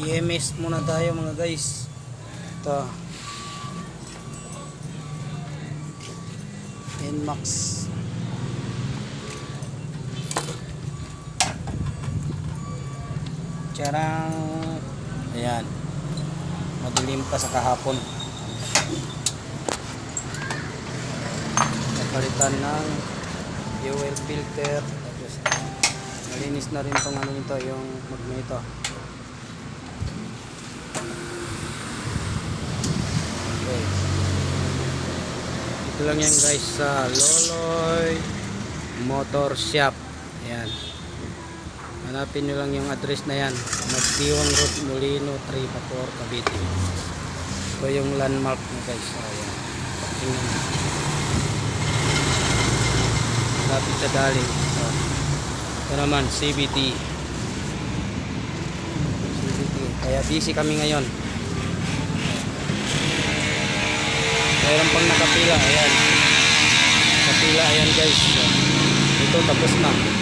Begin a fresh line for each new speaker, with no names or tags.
BMS muna tayo mga guys. Ito NMAX. Charang. Ayan, madilim pa sa kahapon. Napalitan ng fuel filter. Tapos malinis na rin tong ano nito, yung magneto. Okay. Ito lang yan guys sa Loloy Motor Shop. Ayan, hanapin nyo lang yung address na yan, Magdiwang Road, Molino, 3 Cavite. Ito yung landmark na guys. Ayan, tingnan nyo, lapit sa daling. Ito naman CBT. Kaya busy kami ngayon. Mayroon pang nakapila. Ayan, nakapila. Ayan guys, ito tapos na.